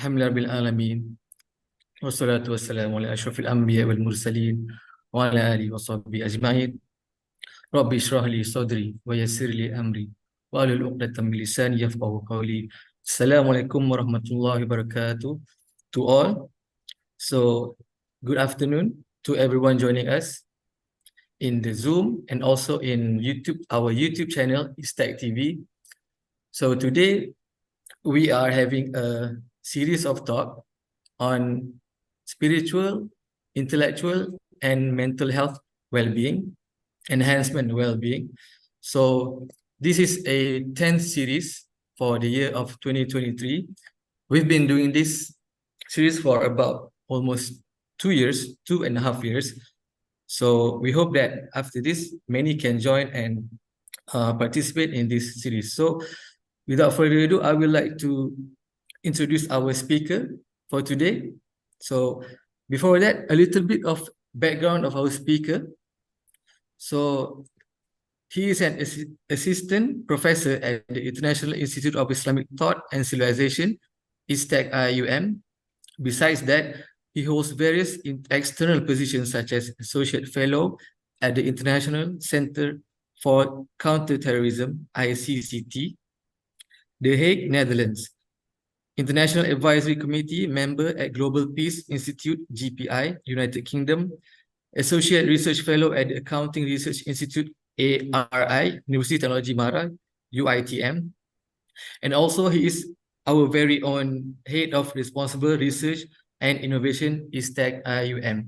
Alhamdulillah bil alamin. Wassalatu wassalamu ala asyrafil anbiya wal mursalin wa ala alihi wa sahbihi ajma'in. Rabbi shrah li sadri wa yassir li amri wa hlul 'uqdatam min lisani yafqahu qawli. Assalamualaikum warahmatullahi wabarakatuh to all. So, good afternoon to everyone joining us in the Zoom and also in YouTube, our YouTube channel, Istac TV. So today we are having a series of talk on spiritual, intellectual, and mental health well-being, enhancement well-being. So this is a 10th series for the year of 2023. We've been doing this series for about almost 2 years, 2.5 years. So we hope that after this, many can join and participate in this series. So without further ado, I would like to introduce our speaker for today. So before that, a little bit of background of our speaker. So he is an assistant professor at the International Institute of Islamic Thought and Civilization, Istac-Iium. Besides that, he holds various external positions such as Associate Fellow at the International Center for Counterterrorism, ICCT, The Hague, Netherlands. International Advisory Committee member at Global Peace Institute, GPI, United Kingdom. Associate Research Fellow at the Accounting Research Institute, ARI, University Technology Mara, UITM. And also he is our very own Head of Responsible Research and Innovation, Istac-Iium.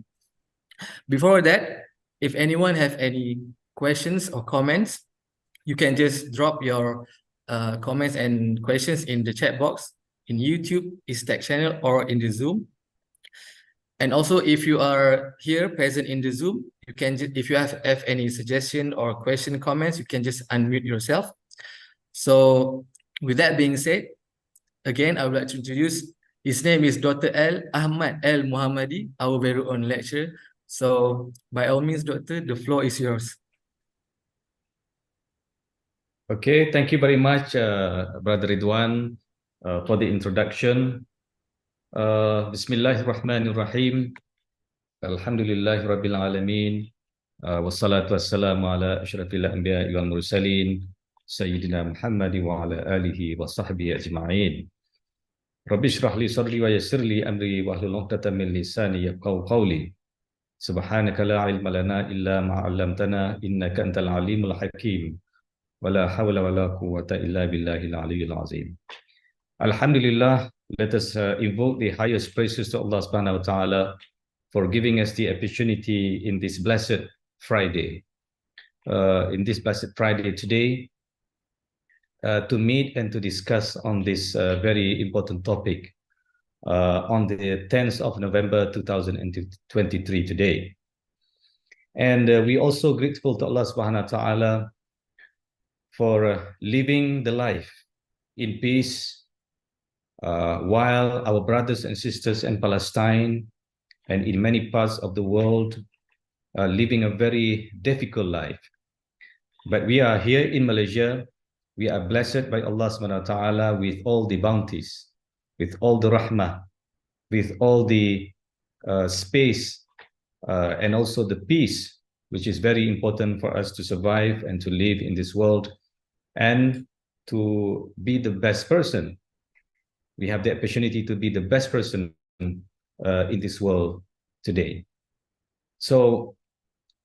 Before that, if anyone have any questions or comments, you can just drop your comments and questions in the chat box in YouTube, Istac channel, or in the Zoom. And also, if you are here present in the Zoom, you can, if you have any suggestion or question, comments, you can just unmute yourself. So with that being said, again, I would like to introduce, his name is Dr. Ahmad El-Muhammady, our very own lecturer. So by all means, Doctor, the floor is yours. Okay, thank you very much, Brother Ridwan, for the introduction. Bismillahirrahmanirrahim. Alhamdulillahi Rabbil Alameen. Wassalatu wassalamu ala asyrafil anbiya wal mursalin. Sayyidina Muhammadi wa ala alihi wa sahbihi ajma'in. Rabbi shrah li sadri wa yassir li amri wa hlul 'uqdatam min lisani yafqahu qawli. Subhanaka la ilma lana illa ma 'allamtana innaka antal alimul hakim. Wala hawla wala quwwata illa billahil aliyyil azim. Alhamdulillah, let us invoke the highest praises to Allah subhanahu wa ta'ala for giving us the opportunity in this blessed Friday. Today, to meet and to discuss on this very important topic on the 10th of November 2023 today. And we also grateful to Allah subhanahu wa ta'ala for living the life in peace while our brothers and sisters in Palestine and in many parts of the world are living a very difficult life. But we are here in Malaysia. We are blessed by Allah subhanahu wa ta'ala with all the bounties, with all the rahmah, with all the space and also the peace, which is very important for us to survive and to live in this world and to be the best person. We have the opportunity to be the best person in this world today. So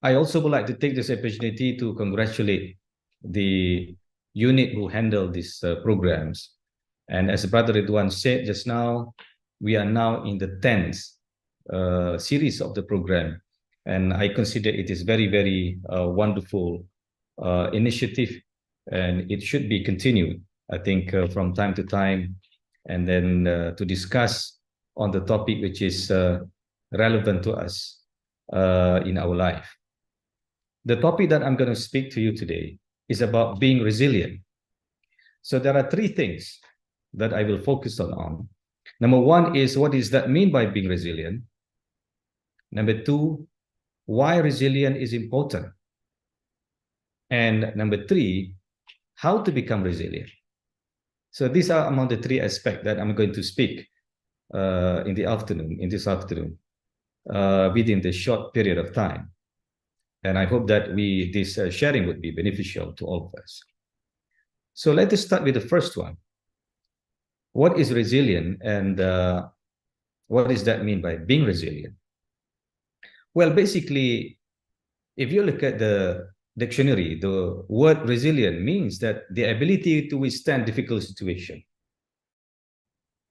I also would like to take this opportunity to congratulate the unit who handle these programs. And as Brother Ridwan said just now, we are now in the 10th series of the program. And I consider it is very, very wonderful initiative, and it should be continued, I think, from time to time, and then to discuss on the topic which is relevant to us in our life. The topic that I'm going to speak to you today is about being resilient. So there are three things that I will focus on. Number one is, what does that mean by being resilient? Number two, why resilient is important? And number three, how to become resilient. So these are among the three aspects that I'm going to speak in this afternoon, within the short period of time. And I hope that this sharing would be beneficial to all of us. So let us start with the first one. What is resilient, and what does that mean by being resilient? Well, basically, if you look at the dictionary, the word resilient means that the ability to withstand difficult situation,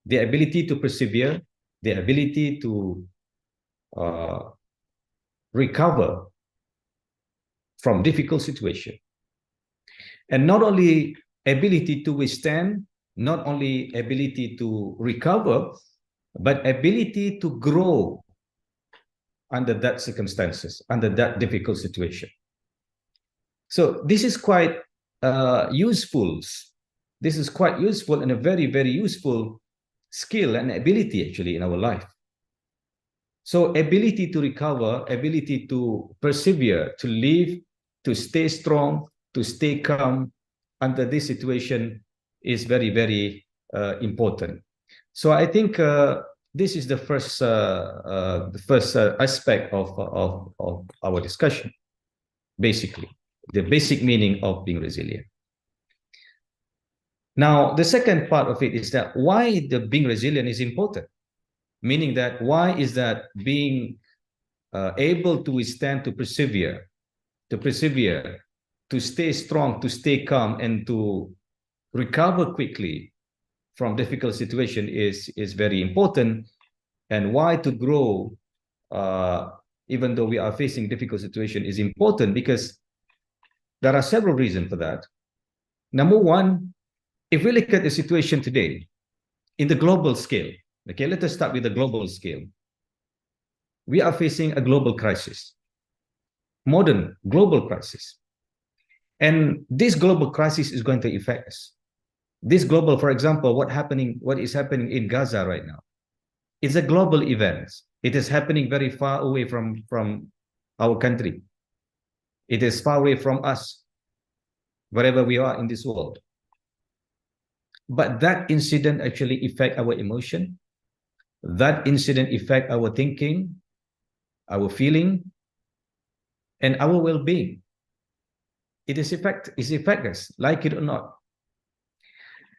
the ability to persevere, the ability to recover from difficult situation. And not only ability to withstand, not only ability to recover, but ability to grow under that circumstances, under that difficult situation. So this is quite useful. This is quite useful and a very, very useful skill and ability actually in our life. So ability to recover, ability to persevere, to live, to stay strong, to stay calm under this situation is very, very important. So I think this is the first aspect of our discussion, basically, the basic meaning of being resilient. Now, the second part of it is that why the being resilient is important, meaning that why is that being able to withstand, to persevere, to stay strong, to stay calm, and to recover quickly from difficult situation is very important, and why to grow even though we are facing difficult situation is important, because there are several reasons for that. Number one, if we look at the situation today in the global scale, okay, let us start with the global scale. We are facing a global crisis, modern global crisis. And this global crisis is going to affect us. This global, for example, what is happening in Gaza right now, it's a global event. It is happening very far away from our country. It is far away from us, wherever we are in this world. But that incident actually affect our emotion. That incident affect our thinking, our feeling, and our well-being. It affect us, like it or not.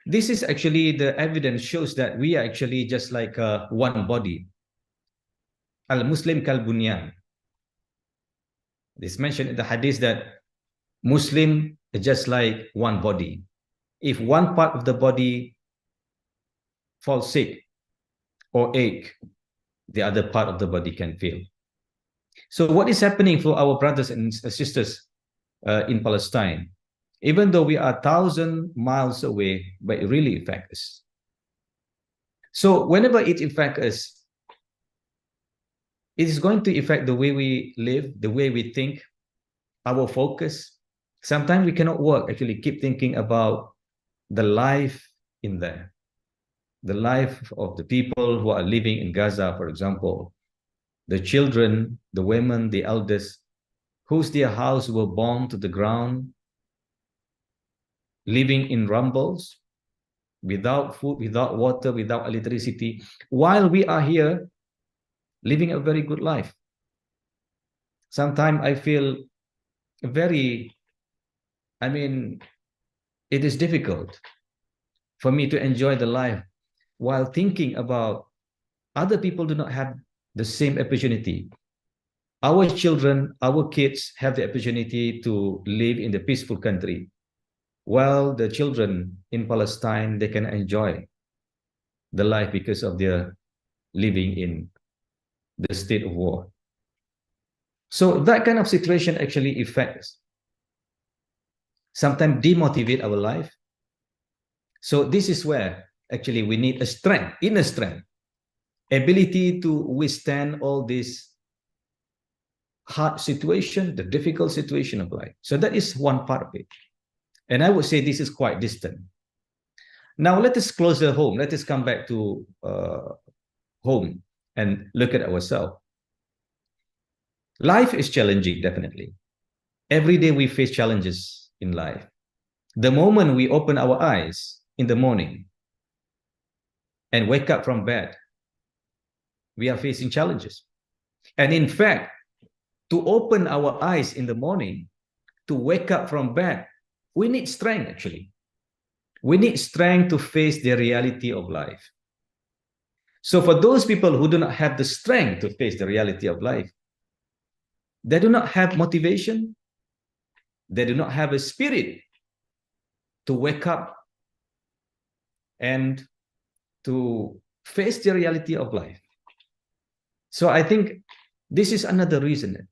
This is actually the evidence shows that we are actually just like one body. Al-Muslim kal-bunyan. It's mentioned in the hadith that Muslim is just like one body. If one part of the body falls sick or ache, the other part of the body can feel. So what is happening for our brothers and sisters in Palestine? Even though we are 1,000 miles away, but it really affects us. So whenever it affects us, it is going to affect the way we live, the way we think, our focus. Sometimes we cannot work, actually keep thinking about the life in there, the life of the people who are living in Gaza, for example, the children, the women, the elders, whose their house were bombed to the ground, living in rumbles, without food, without water, without electricity, while we are here living a very good life. Sometimes I feel it is difficult for me to enjoy the life while thinking about other people do not have the same opportunity. Our children, our kids have the opportunity to live in the peaceful country, while the children in Palestine, they can enjoy the life because of their living in the state of war. So that kind of situation actually affects, sometimes demotivate our life. So this is where actually we need a strength, inner strength, ability to withstand all this hard situation, the difficult situation of life. So that is one part of it. And I would say this is quite distant. Now let us closer home. Let us come back to home and look at ourselves. Life is challenging, definitely. Every day we face challenges in life. The moment we open our eyes in the morning and wake up from bed, we are facing challenges. And in fact, to open our eyes in the morning, to wake up from bed, we need strength actually. We need strength to face the reality of life. So for those people who do not have the strength to face the reality of life, they do not have motivation, they do not have a spirit to wake up and to face the reality of life. So I think this is another reason.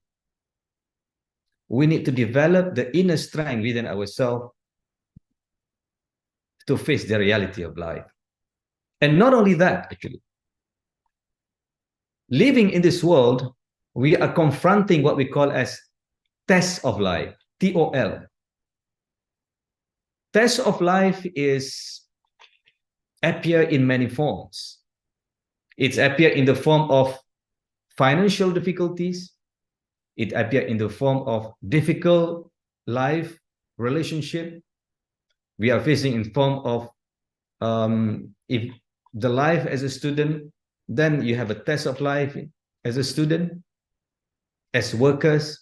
We need to develop the inner strength within ourselves to face the reality of life. And not only that, actually, living in this world, we are confronting what we call as tests of life, TOL. Tests of life is appear in many forms. It's appear in the form of financial difficulties. It appear in the form of difficult life relationship. We are facing in form of if the life as a student, then you have a test of life as a student, as workers,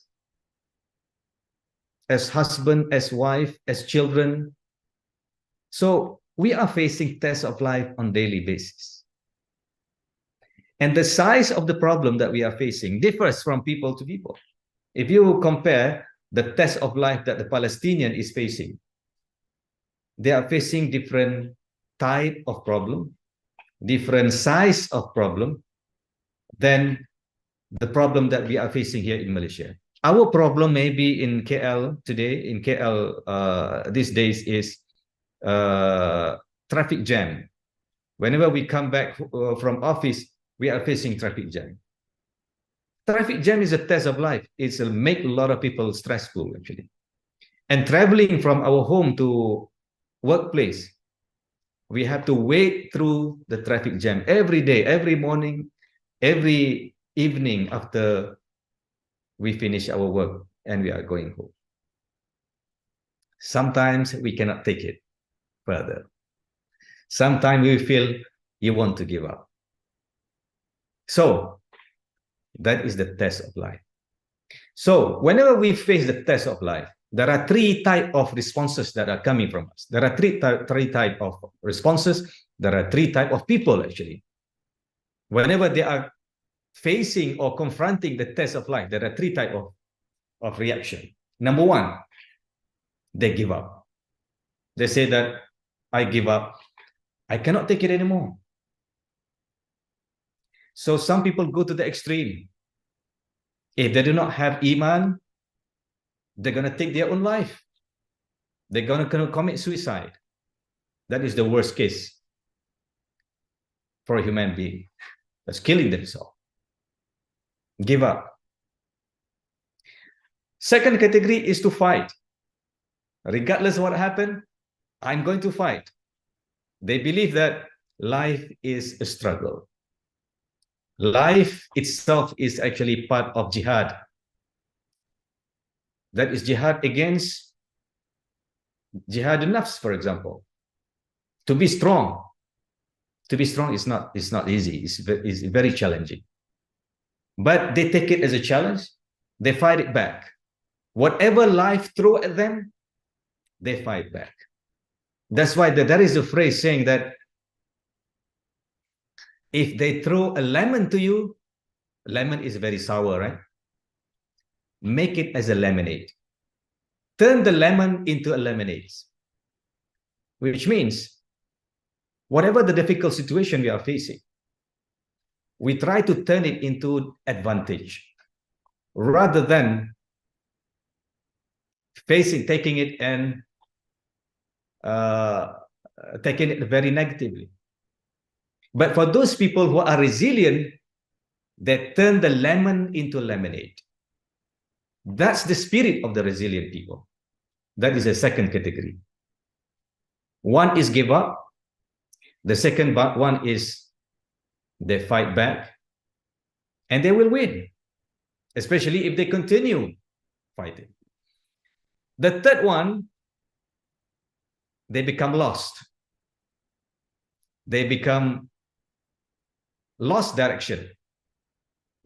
as husband, as wife, as children. So we are facing tests of life on daily basis. And the size of the problem that we are facing differs from people to people. If you compare the test of life that the Palestinian is facing, they are facing different type of problem, different size of problem than the problem that we are facing here in Malaysia. Our problem maybe in KL today, in KL these days is traffic jam. Whenever we come back from office, we are facing traffic jam. Traffic jam is a test of life. It's make a lot of people stressful actually. And traveling from our home to workplace, we have to wait through the traffic jam every day, every morning, every evening after we finish our work and we are going home. Sometimes we cannot take it further. Sometimes we feel you want to give up. So that is the test of life. So whenever we face the test of life, there are three types of responses that are coming from us. There are three types of responses. There are three types of people actually. Whenever they are facing or confronting the test of life, there are three types of reaction. Number one, they give up. They say that I give up. I cannot take it anymore. So some people go to the extreme. If they do not have iman, they're going to take their own life. They're going to commit suicide. That is the worst case for a human being. That's killing themselves. Give up. Second category is to fight. Regardless of what happened, I'm going to fight. They believe that life is a struggle. Life itself is actually part of jihad. That is jihad against jihad nafs, for example. To be strong. To be strong is not easy. It's very challenging. But they take it as a challenge. They fight it back. Whatever life throws at them, they fight back. That's why there is a phrase saying that if they throw a lemon to you, lemon is very sour, right? Make it as a lemonade. Turn the lemon into a lemonade. Which means, whatever the difficult situation we are facing, we try to turn it into advantage rather than taking it and taking it very negatively. But for those people who are resilient, they turn the lemon into lemonade. That's the spirit of the resilient people. That is a second category. One is give up. The second one is they fight back. And they will win, especially if they continue fighting. The third one, they become lost. They become lost direction.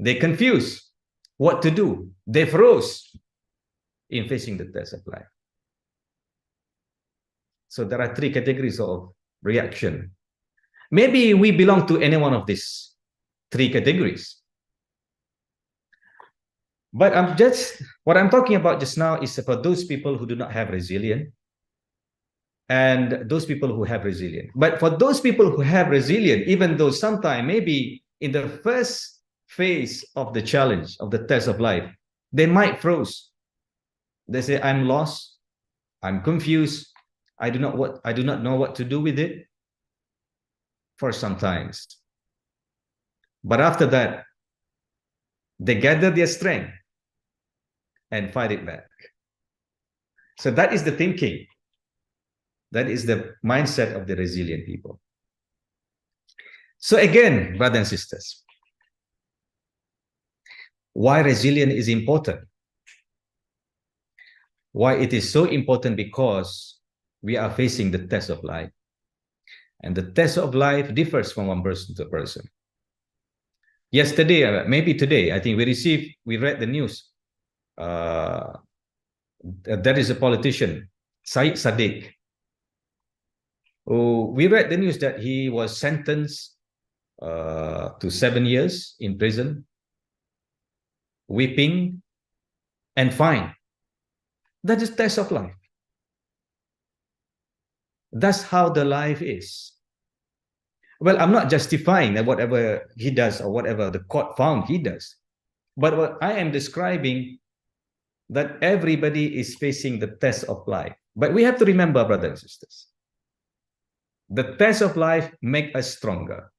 They confused what to do. They froze in facing the test of life. So there are three categories of reaction. Maybe we belong to any one of these three categories. But what I'm talking about just now is for those people who do not have resilience and those people who have resilience. But for those people who have resilience, even though sometimes maybe in the first phase of the challenge, of the test of life, they might froze. They say, I'm lost, I'm confused, I do not know what to do with it for some times. But after that, they gather their strength and fight it back. So that is the thinking. That is the mindset of the resilient people. So again, brothers and sisters, why resilience is important? Why it is so important? Because we are facing the test of life. And the test of life differs from one person to a person. Yesterday, maybe today, I think we read the news. There is a politician, Said Sadiq. We read the news that he was sentenced to 7 years in prison, whipping, and fine. That is test of life. That's how the life is. Well, I'm not justifying that whatever he does or whatever the court found he does. But what I am describing, that everybody is facing the test of life. But we have to remember, brothers and sisters, the test of life make us stronger.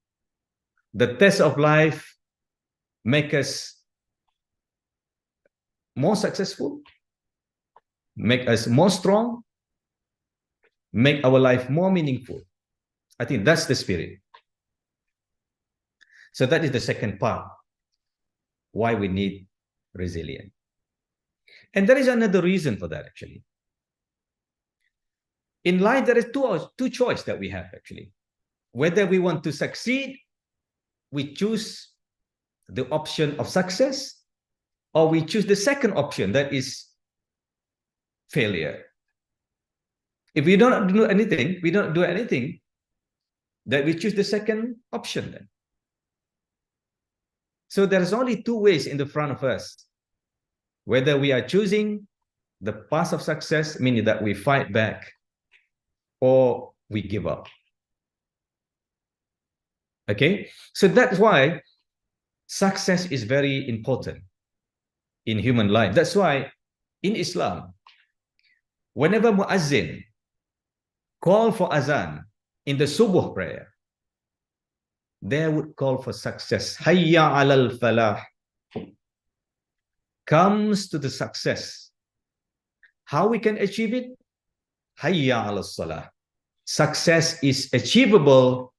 The test of life make us more successful, make us more strong, make our life more meaningful. I think that's the spirit. So that is the second part, why we need resilience. And there is another reason for that, actually. In life, there is two choices that we have, actually. Whether we want to succeed, we choose the option of success, or we choose the second option, that is failure. If we don't do anything, that we choose the second option then. So there's only two ways in the front of us. Whether we are choosing the path of success, meaning that we fight back, or we give up. Okay? So that's why success is very important in human life. That's why in Islam, whenever muazzin call for azan in the subuh prayer, they would call for success. Hayya alal falah. Comes to the success. How we can achieve it? Hayya alal salah. Success is achievable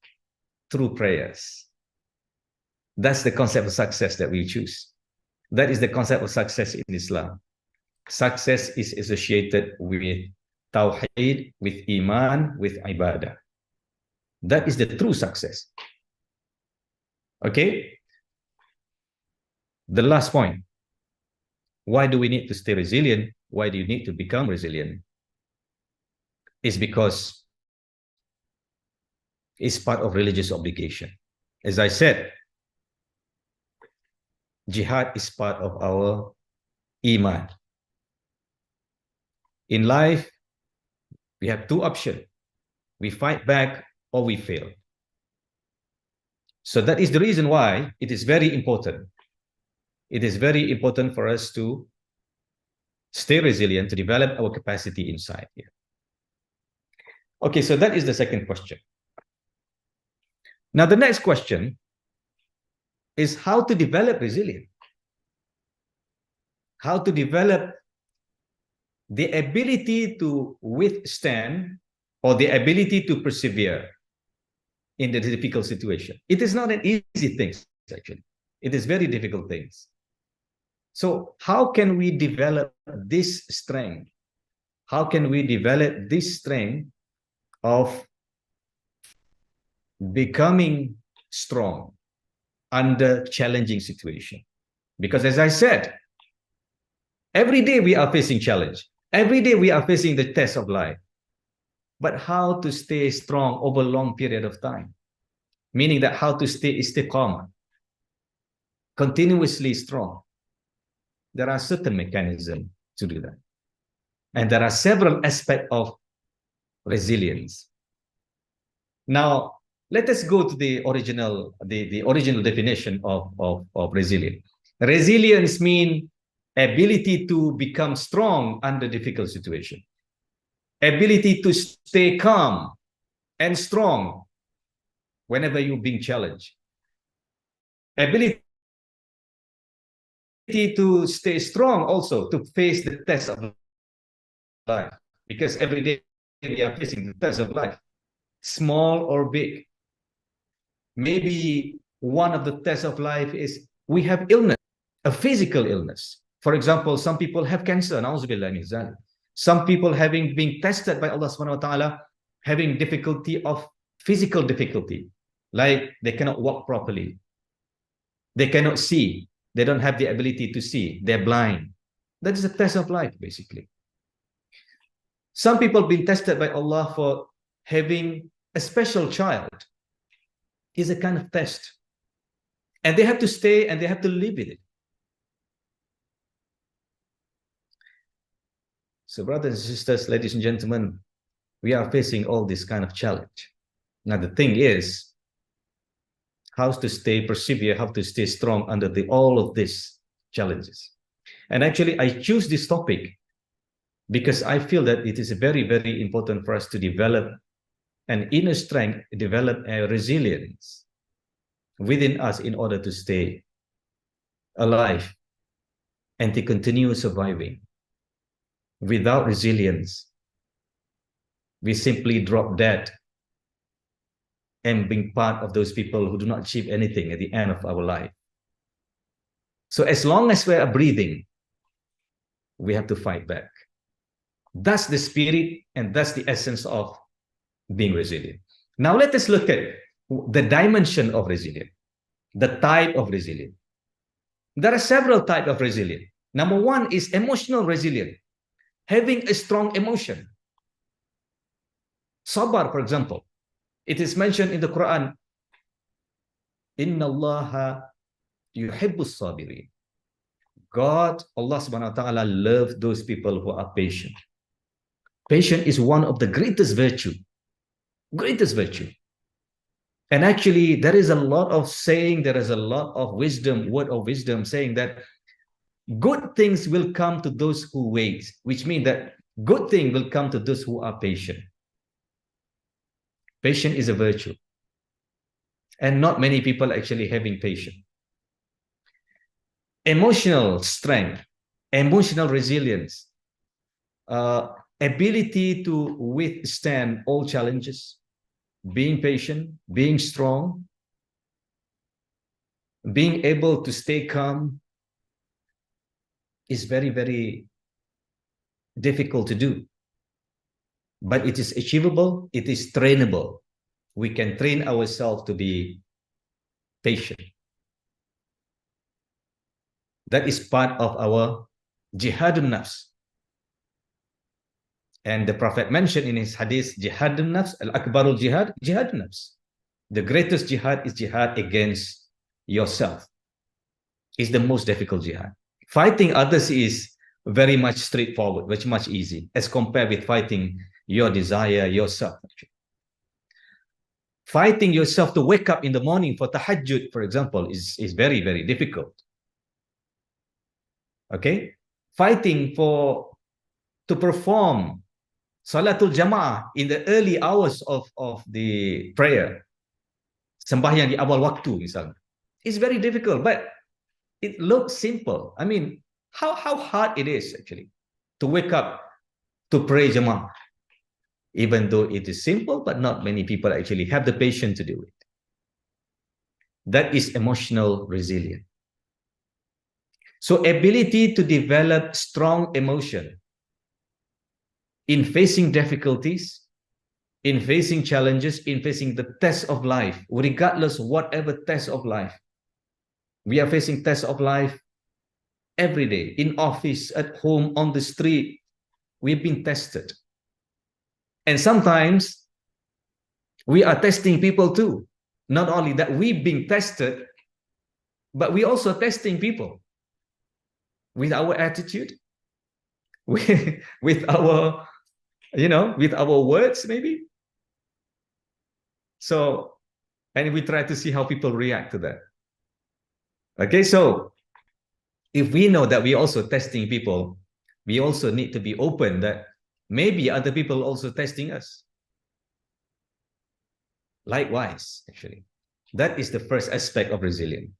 through prayers. That's the concept of success that we choose. That is the concept of success in Islam. Success is associated with tawheed, with iman, with ibadah. That is the true success. Okay? The last point. Why do we need to stay resilient? Why do you need to become resilient? It's because it's part of religious obligation. As I said, jihad is part of our iman. In life, we have two options. We fight back or we fail. So that is the reason why it is very important. It is very important for us to stay resilient, to develop our capacity inside here. Okay, so that is the second question. Now, the next question is how to develop resilience. How to develop the ability to withstand or the ability to persevere in the difficult situation. It is not an easy thing, actually. It is very difficult things. So how can we develop this strength? How can we develop this strength of becoming strong under challenging situation? Because as I said, every day we are facing challenge. Every day we are facing the test of life. But how to stay strong over a long period of time? Meaning that how to stay istiqamah, continuously strong. There are certain mechanisms to do that. And there are several aspects of resilience. Now, let us go to the original definition of resilience. Resilience means ability to become strong under difficult situation. Ability to stay calm and strong whenever you're being challenged. Ability to stay strong also to face the test of life. Because every day we are facing the test of life, small or big. Maybe one of the tests of life is we have illness, a physical illness. For example, some people have cancer. Some people being tested by Allah subhanahu wa ta'ala, having difficulty of physical difficulty, like they cannot walk properly. They cannot see. They don't have the ability to see. They're blind. That is a test of life, basically. Some people being tested by Allah for having a special child. Is a kind of test. And they have to stay and they have to live with it. So brothers and sisters, ladies and gentlemen, we are facing all this kind of challenge. Now the thing is, how to persevere, how to stay strong under all of these challenges. And actually, I choose this topic because I feel that it is very, very important for us to develop an inner strength, develop a resilience within us in order to stay alive and to continue surviving. Without resilience, we simply drop dead and being part of those people who do not achieve anything at the end of our life. So as long as we are breathing, we have to fight back. That's the spirit and that's the essence of being resilient. Now let us look at the dimension of resilience, the type of resilience. There are several types of resilience. Number one is emotional resilience, having a strong emotion. Sabar, for example, it is mentioned in the Quran, Inna Allaha yuhibbus sabirin. God, Allah subhanahu wa ta'ala, loves those people who are patient. Patience is one of the greatest virtue. Greatest virtue. And actually, there is a lot of saying, there is a lot of wisdom, word of wisdom saying that good things will come to those who wait, which means that good thing will come to those who are patient. Patience is a virtue. And not many people actually having patience. Emotional strength, emotional resilience, ability to withstand all challenges, being patient, being strong, being able to stay calm is very, very difficult to do. But it is achievable, it is trainable. We can train ourselves to be patient. That is part of our jihadun nafs. And the Prophet mentioned in his hadith, jihadun nafs, al-akbarul jihad, jihadun nafs. The greatest jihad is jihad against yourself. It's the most difficult jihad. Fighting others is very much straightforward, very much easy, as compared with fighting your desire, yourself. Fighting yourself to wake up in the morning for tahajjud, for example, is very, very difficult. Okay? Fighting to perform Salatul Jama'ah in the early hours of the prayer, sembahyang di awal waktu misalnya, is very difficult, but it looks simple. I mean, how hard it is actually to wake up to pray Jama'ah, even though it is simple, but not many people actually have the patience to do it. That is emotional resilience. So ability to develop strong emotion in facing difficulties, in facing challenges, in facing the test of life, regardless whatever test of life. We are facing test of life every day, in office, at home, on the street. We've been tested. And sometimes we are testing people too. Not only that we've been tested, but we also testing people with our attitude, with our, with our words maybe. So, and we try to see how people react to that. Okay, so if we know that we're also testing people, we also need to be open that maybe other people also testing us. Likewise, actually. That is the first aspect of resilience.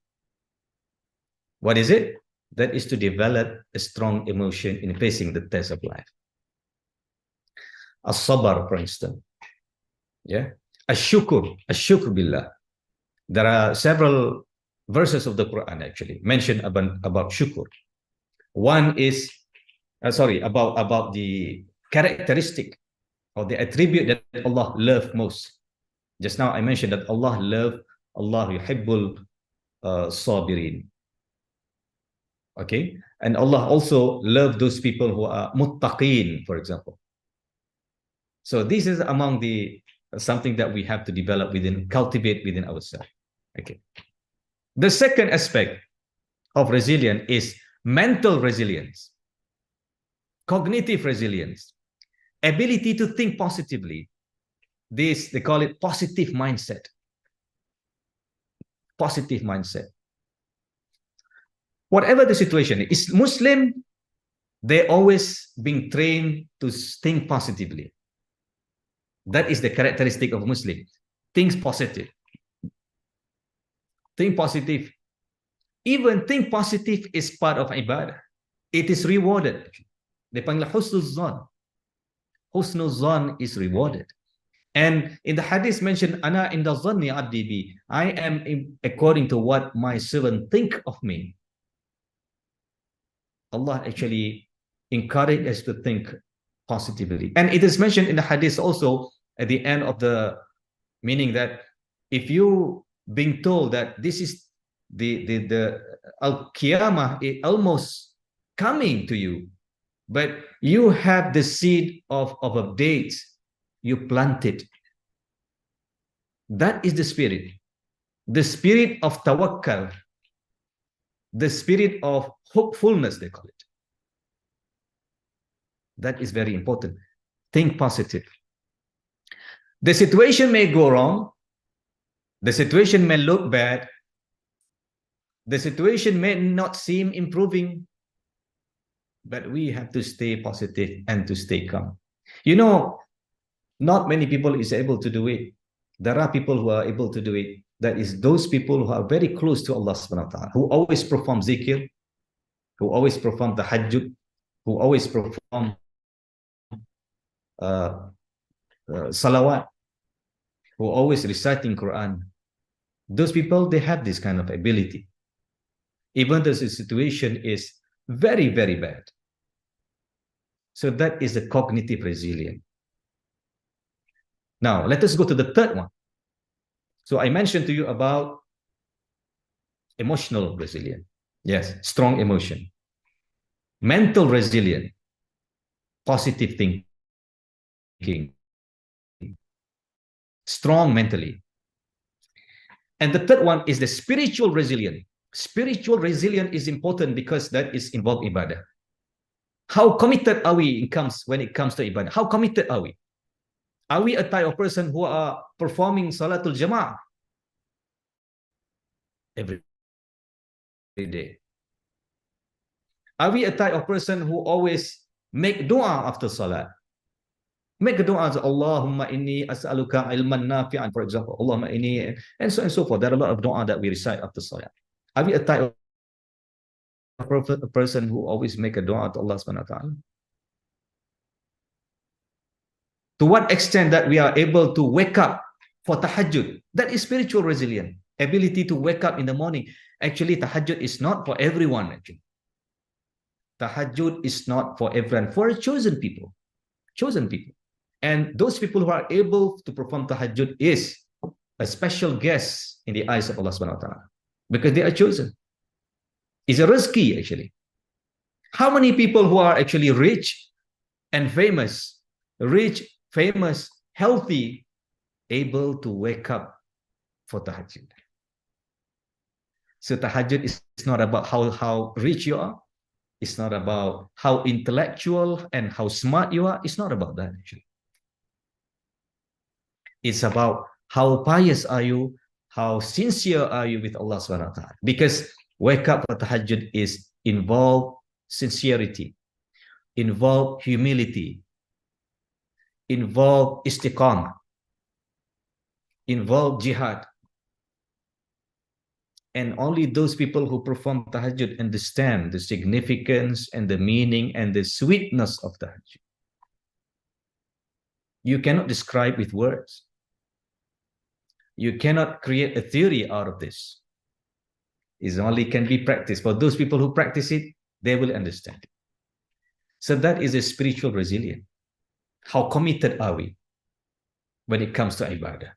What is it? That is to develop a strong emotion in facing the test of life. As-sabar, for instance. Yeah. Ash-shukr billah. There are several verses of the Quran actually mentioned about shukr. One is, about the characteristic or the attribute that Allah loves most. Just now I mentioned that Allah yuhibbul sabirin. Okay, and Allah also loves those people who are muttaqin, for example. So this is among the something that we have to develop cultivate within ourselves. Okay. The second aspect of resilience is mental resilience, cognitive resilience, ability to think positively. This, they call it positive mindset. Positive mindset. Whatever the situation is, Muslim, they always being trained to think positively. That is the characteristic of Muslim. Think positive. Think positive. Even think positive is part of ibadah. It is rewarded. They panggil husnul zan. Husnul zan is rewarded. And in the hadith mentioned, Ana inda zanni abdi bi. I am according to what my servant think of me. Allah actually encouraged us to think positively. And it is mentioned in the hadith also at the end of the meaning that if you being told that this is the al-qiyamah is almost coming to you, but you have the seed of a date, you plant it. That is the spirit of tawakkal, the spirit of hopefulness, they call it. That is very important. Think positive. The situation may go wrong. The situation may look bad. The situation may not seem improving. But we have to stay positive and to stay calm. You know, not many people is able to do it. There are people who are able to do it. That is those people who are very close to Allah subhanahu wa ta'ala, who always perform zikr, who always perform tahajjud, who always perform salawat, who always reciting Quran. Those people, they have this kind of ability. Even though the situation is very, very bad. So that is the cognitive resilience. Now, let us go to the third one. So I mentioned to you about emotional resilience. Yes, strong emotion. Mental resilience. Positive thinking. Strong mentally. And the third one is the spiritual resilience. Spiritual resilience is important because that is involved ibadah. How committed are we when it comes to ibadah? How committed are we? Are we a type of person who are performing Salatul Jama'ah every day? Are we a type of person who always make dua after Salat? Make a dua to Allahumma inni as'aluka ilman nafi'an, for example. Allahumma inni, and so on and so forth. There are a lot of dua that we recite after Salat. Are we a type of a person who always make a dua to Allah subhanahu wa ta'ala? To what extent that we are able to wake up for tahajjud? That is spiritual resilience. Ability to wake up in the morning. Actually, tahajjud is not for everyone. Actually, tahajjud is not for everyone. For chosen people. Chosen people. And those people who are able to perform tahajjud is a special guest in the eyes of Allah subhanahu wa ta'ala. Because they are chosen. It's a rizki, actually. How many people who are actually rich and famous, healthy, able to wake up for tahajjud? So tahajjud is not about how rich you are. It's not about how intellectual and how smart you are. It's not about that, actually. It's about how pious are you, how sincere are you with Allah subhanahu wa ta'ala. Because wake up for tahajjud is involve sincerity, involve humility, involve istiqamah, involve jihad. And only those people who perform tahajjud understand the significance and the meaning and the sweetness of tahajjud. You cannot describe with words. You cannot create a theory out of this. It only can be practiced. For those people who practice it, they will understand it. So that is a spiritual resilience. How committed are we when it comes to ibadah?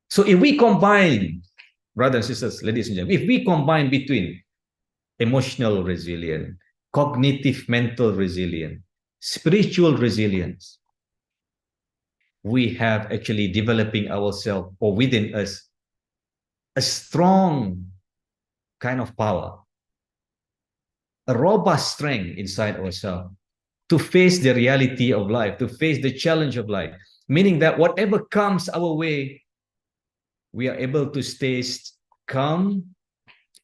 So if we combine, brothers and sisters, ladies and gentlemen, if we combine between emotional resilience, cognitive mental resilience, spiritual resilience, we have actually developing ourselves or within us a strong kind of power, a robust strength inside ourselves to face the reality of life, to face the challenge of life, meaning that whatever comes our way, we are able to stay calm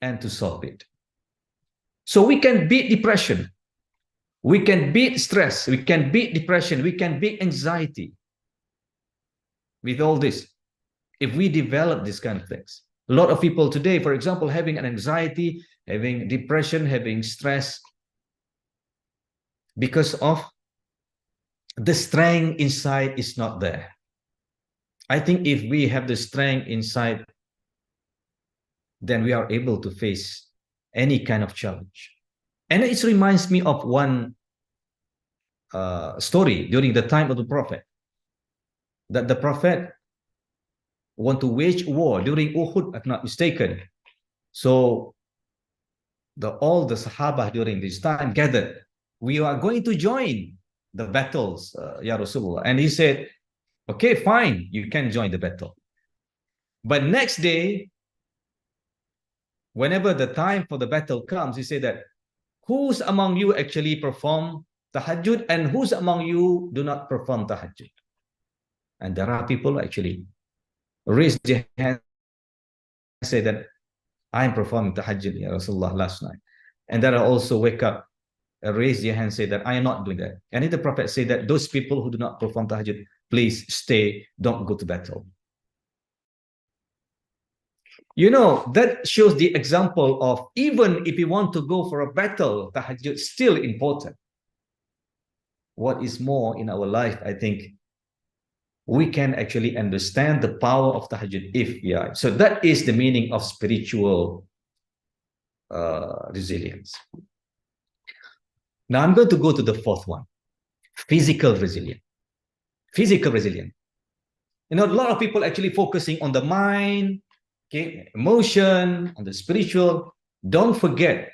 and to solve it. So we can beat depression, we can beat stress, we can beat depression, we can beat anxiety with all this if we develop these kind of things. A lot of people today, for example, having an anxiety, having depression, having stress, because of the strength inside is not there. I think if we have the strength inside, then we are able to face any kind of challenge. And it reminds me of one story during the time of the Prophet, that the Prophet want to wage war during Uhud, if not mistaken. So all the Sahaba during this time gathered. We are going to join the battles, Ya Rasulullah. And he said, okay, fine, you can join the battle. But next day, whenever the time for the battle comes, he said that, who's among you actually perform tahajjud and who's among you do not perform tahajjud? And there are people actually raise their hand and say that I'm performing tahajjud, Ya Rasulullah, last night. And there are also wake up, raise their hand, say that I am not doing that. And then the Prophet said that those people who do not perform tahajjud, please stay, don't go to battle. You know, that shows the example of even if you want to go for a battle, tahajjud is still important. What is more in our life, I think, we can actually understand the power of tahajjud if we are. So that is the meaning of spiritual resilience. Now I'm going to go to the fourth one, physical resilience. Physical resilience. You know, a lot of people actually focusing on the mind, okay, emotion, on the spiritual. Don't forget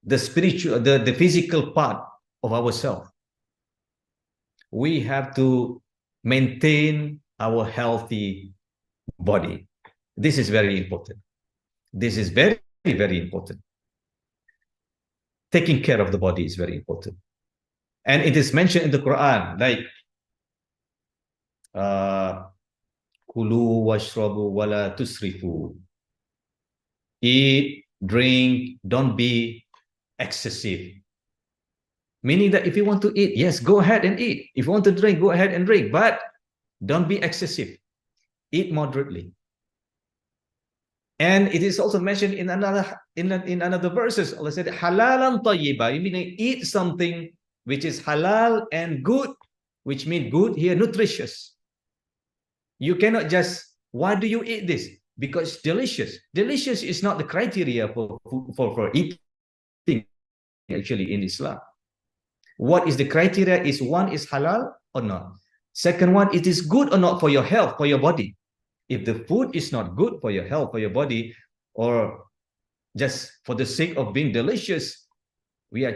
the spiritual, the physical part of ourselves. We have to maintain our healthy body. This is very important. This is very, very important. Taking care of the body is very important. And it is mentioned in the Quran, like, Kulu washrabu wala tusrifu. Eat, drink, don't be excessive. Meaning that if you want to eat, yes, go ahead and eat. If you want to drink, go ahead and drink, but don't be excessive. Eat moderately. And it is also mentioned in another verses. Allah said, halalan tayyiba, meaning eat something which is halal and good, which means good here, nutritious. You cannot just, why do you eat this? Because it's delicious. Delicious is not the criteria for eating actually in Islam. What is the criteria is, one is halal or not. Second one, it is good or not for your health, for your body. If the food is not good for your health, for your body, or just for the sake of being delicious, We are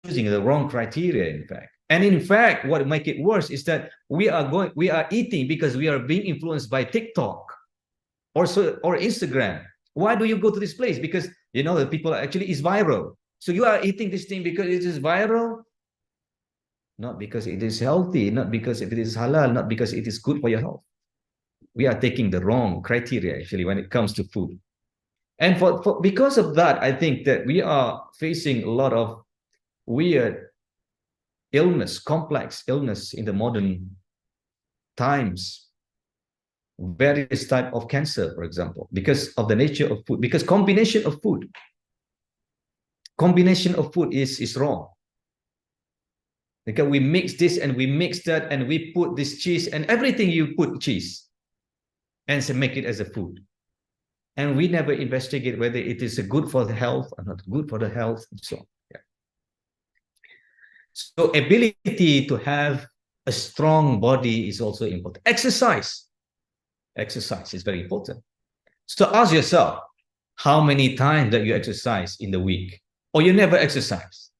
choosing the wrong criteria, in fact. And in fact, what make it worse is that we are eating because we are being influenced by TikTok or Instagram. Why do you go to this place? Because you know the people actually is viral. So you are eating this thing because it is viral, not because it is healthy, not because it is halal, not because it is good for your health. We are taking the wrong criteria actually when it comes to food. And because of that, I think that we are facing a lot of weird illness, complex illness in the modern times. Various type of cancer, for example, because of the nature of food, because combination of food is wrong. Because we mix this and we mix that and we put this cheese and everything you put cheese and so make it as a food. And we never investigate whether it is good for the health or not good for the health and so on. Yeah. So ability to have a strong body is also important. Exercise is very important. So ask yourself, how many times that you exercise in the week? Or you never exercise?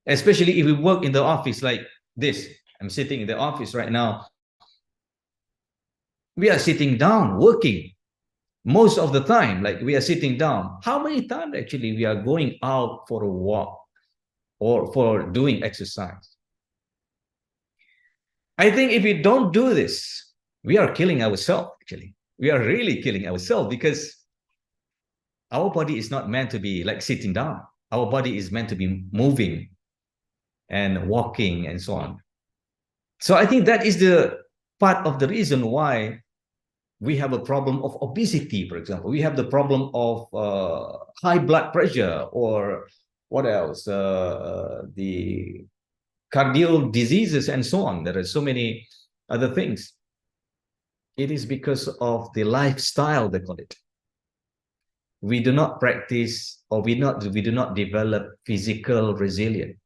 Especially if you work in the office like this. I'm sitting in the office right now. We are sitting down, working. Most of the time, like we are sitting down. How many times actually we are going out for a walk or for doing exercise? I think if we don't do this, we are killing ourselves, actually. We are really killing ourselves because our body is not meant to be like sitting down. Our body is meant to be moving and walking and so on. So I think that is the part of the reason why we have a problem of obesity, for example. We have the problem of high blood pressure or what else? The cardiac diseases and so on. There are so many other things. It is because of the lifestyle, they call it. We do not practice or we do not develop physical resilience.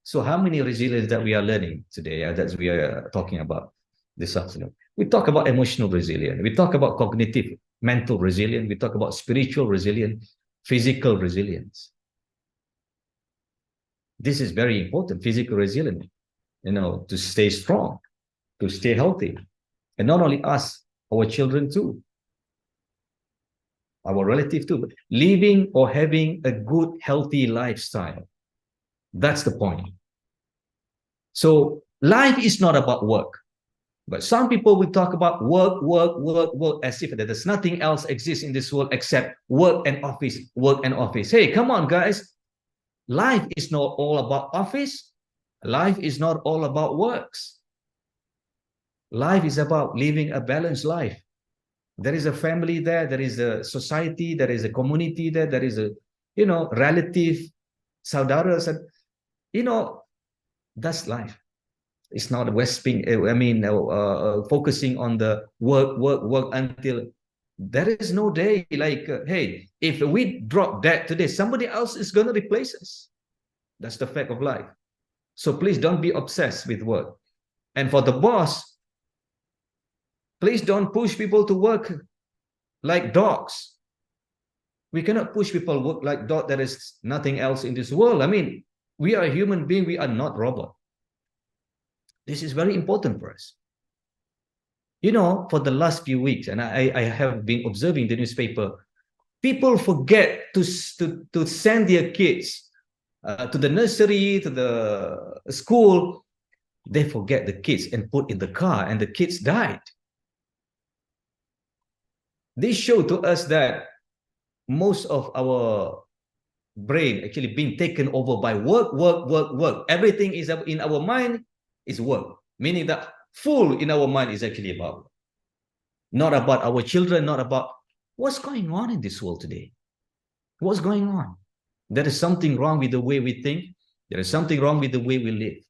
So how many resilience that we are learning today that we are talking about this afternoon? We talk about emotional resilience. We talk about cognitive, mental resilience. We talk about spiritual resilience, physical resilience. This is very important, physical resilience, to stay strong, to stay healthy. And not only us, our children too, our relative too, but living or having a good, healthy lifestyle. That's the point. So life is not about work. But some people will talk about work as if there's nothing else exists in this world except work and office, work and office. Hey, come on, guys. Life is not all about office. Life is not all about works. Life is about living a balanced life. There is a family there. There is a society. There is a community there. There is a, relative, saudaras. And, that's life. It's not focusing on the work until there is no day like, hey, if we drop that today, somebody else is going to replace us. That's the fact of life. So please don't be obsessed with work. And for the boss, please don't push people to work like dogs. We cannot push people to work like dogs. There is nothing else in this world. I mean, we are human beings. We are not robots. This is very important for us. For the last few weeks, and I have been observing the newspaper, people forget to send their kids to the nursery, to the school. They forget the kids and put in the car, and the kids died. This show to us that most of our brain actually being taken over by work. Everything is in our mind is work, meaning that full in our mind is actually about, not about our children, not about what's going on in this world today. What's going on? There is something wrong with the way we think. There is something wrong with the way we live.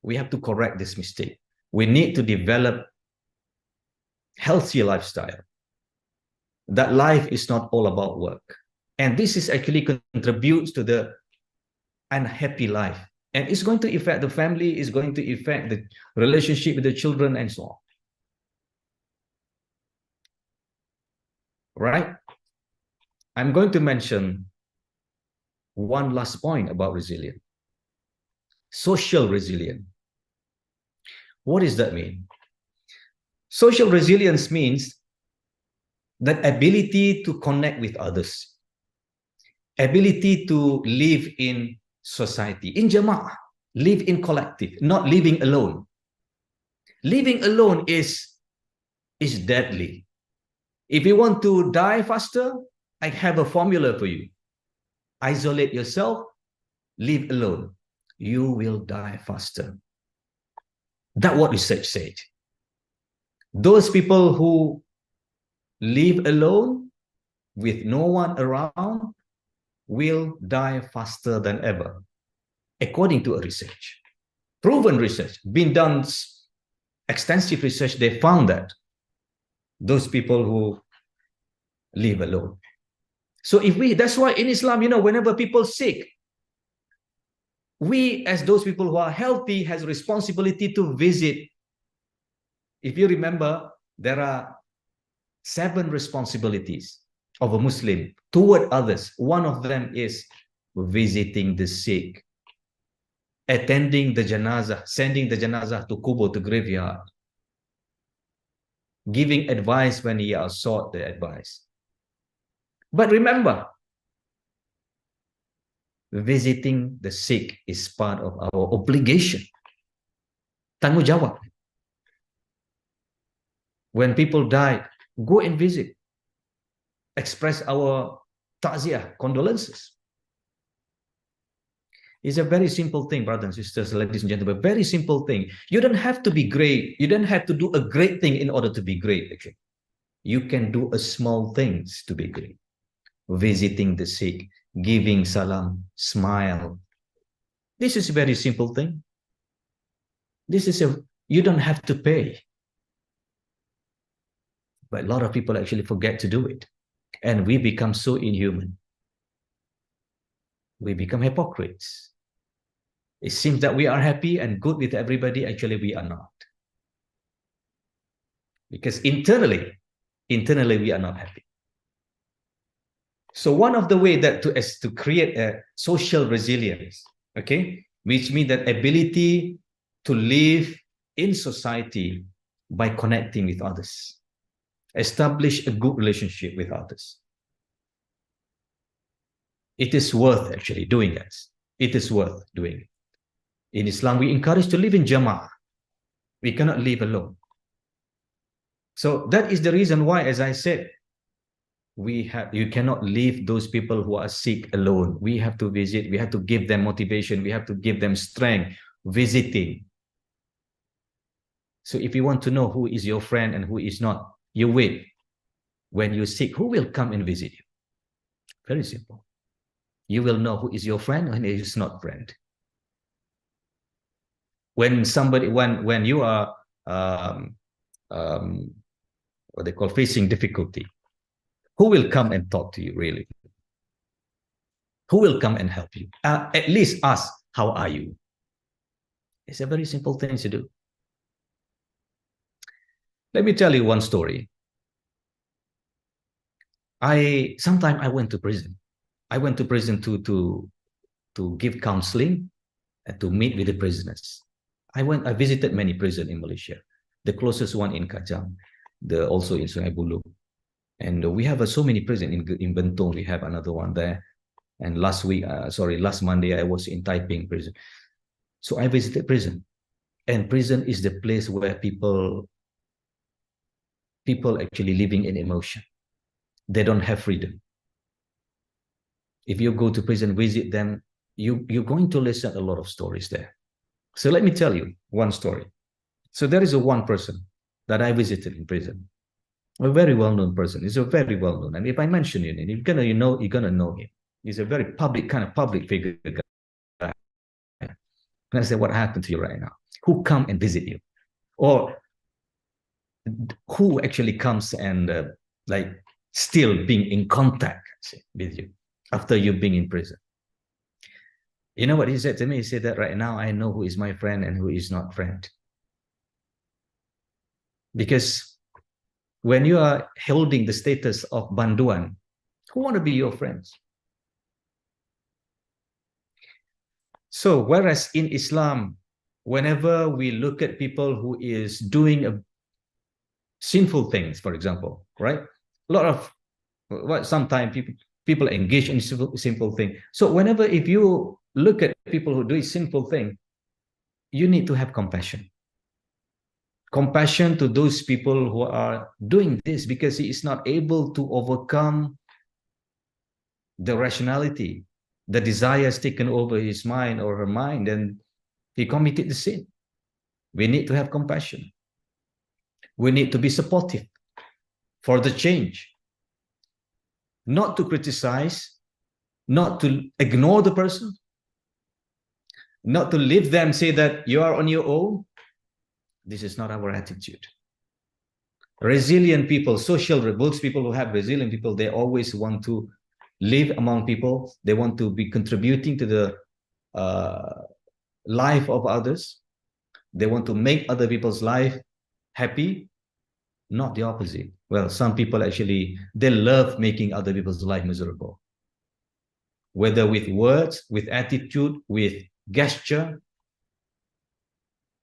We have to correct this mistake. We need to develop healthy lifestyle. That life is not all about work. And this is actually contributes to the unhappy life. And it's going to affect the family, it's going to affect the relationship with the children and so on. Right? I'm going to mention one last point about resilience. Social resilience. What does that mean? Social resilience means that ability to connect with others, ability to live in society, in jama'ah, live in collective, not living alone. Living alone is deadly. If you want to die faster, I have a formula for you. Isolate yourself, live alone. You will die faster. That's what research said. Those people who live alone with no one around will die faster than ever, according to a research. Proven research, been done extensive research, they found that those people who live alone. So that's why in Islam, whenever people sick, we as those people who are healthy has responsibility to visit. If you remember, there are 7 responsibilities of a Muslim toward others. One of them is visiting the sick, attending the janazah, sending the janazah to kubur, to graveyard, giving advice when he has sought the advice. But remember, visiting the sick is part of our obligation. Tanggungjawab. When people die, go and visit. Express our ta'ziah, condolences. It's a very simple thing, brothers and sisters, ladies and gentlemen. Very simple thing. You don't have to be great. You don't have to do a great thing in order to be great, actually. You can do a small things to be great. Visiting the sick, giving salam, smile. This is a very simple thing. You don't have to pay. But a lot of people actually forget to do it. And we become so inhuman. We become hypocrites. It seems that we are happy and good with everybody. Actually, we are not. Because internally, we are not happy. So one of the ways that to create a social resilience, okay, which means that ability to live in society by connecting with others, establish a good relationship with others. It is worth actually doing that. It is worth doing it. In Islam, we encourage to live in jama'ah. We cannot live alone. So that is the reason why, as I said, you cannot leave those people who are sick alone. We have to visit. We have to give them motivation. We have to give them strength. Visiting. So if you want to know who is your friend and who is not, you wait. When you're sick, who will come and visit you? Very simple. You will know who is your friend and who is not friend. When you are what they call facing difficulty, who will come and talk to you really? Who will come and help you? At least ask, how are you? It's a very simple thing to do. Let me tell you one story. Sometimes I went to prison. I went to prison to give counseling and to meet with the prisoners. I visited many prisons in Malaysia. The closest one in Kajang, also in Sungai Buloh. And we have so many prisons in Bentong. We have another one there. And last Monday, I was in Taiping prison. So I visited prison. And prison is the place where people actually living in emotion. They don't have freedom. If you go to prison, visit them, you're going to listen a lot of stories there. So let me tell you one story. So there is one person that I visited in prison. A very well-known person. He's a very well-known. And if I mention your name, you're gonna know him. He's a very public figure guy. And I say, what happened to you right now? Who come and visit you? Or who actually comes and still being in contact with you after you've been in prison? You know what he said to me? He said that right now I know who is my friend and who is not friend. Because when you are holding the status of banduan, who want to be your friends? So whereas in Islam, whenever we look at people who is doing a sinful things, for example, right? A lot of what sometimes people engage in simple thing. So whenever if you look at people who do sinful thing, you need to have compassion. Compassion to those people who are doing this because he is not able to overcome the rationality, the desire has taken over his mind or her mind, and he committed the sin. We need to have compassion. We need to be supportive for the change, not to criticize, not to ignore the person, not to leave them, say that you are on your own. This is not our attitude. Resilient people, social rebels, people who have resilient people, they always want to live among people. They want to be contributing to the life of others. They want to make other people's life happy, not the opposite. Well, some people actually, they love making other people's life miserable. Whether with words, with attitude, with gesture.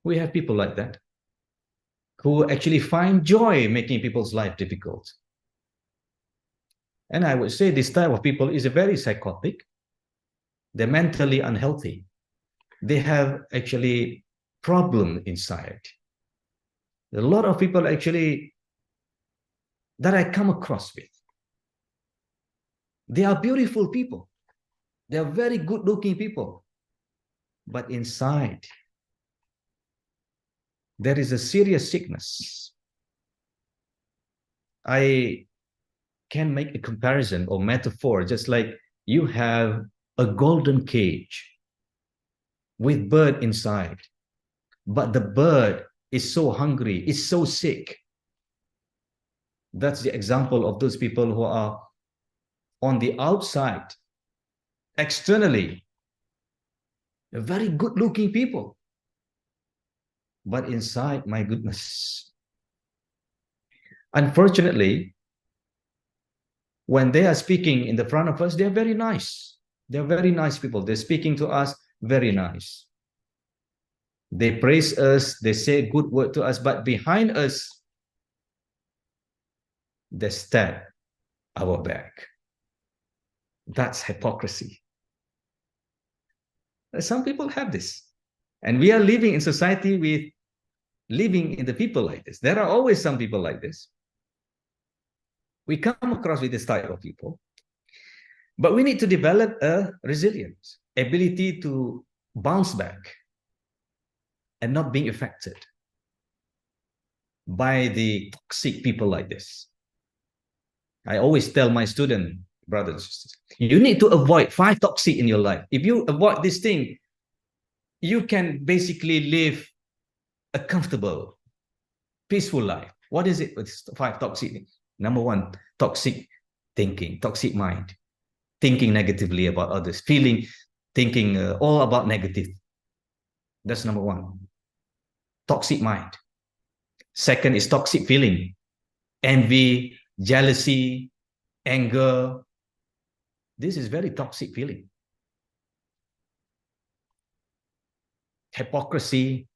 We have people like that who actually find joy making people's life difficult. And I would say this type of people is a very psychotic. They're mentally unhealthy. They have actually problem inside. A lot of people actually that I come across with. They are beautiful people. They are very good looking people. But inside, there is a serious sickness. I can make a comparison or metaphor, just like you have a golden cage with bird inside, but the bird is so hungry, is so sick. That's the example of those people who are on the outside, externally, very good looking people. But inside, my goodness. Unfortunately, when they are speaking in the front of us, they're very nice. They're very nice people. They're speaking to us very nice. They praise us, they say a good word to us, but behind us, they stab our back. That's hypocrisy. Some people have this. And we are living in society with living in the people like this. There are always some people like this. We come across with this type of people. But we need to develop a resilience, ability to bounce back and not being affected by the toxic people like this. I always tell my student, brothers and sisters, you need to avoid 5 toxic in your life. If you avoid this thing, you can basically live a comfortable, peaceful life. What is it with 5 toxic things? Number 1, toxic thinking, toxic mind, thinking negatively about others, thinking all about negative. That's number 1. Toxic mind. Second is toxic feeling, envy, jealousy, anger. This is very toxic feeling. Hypocrisy.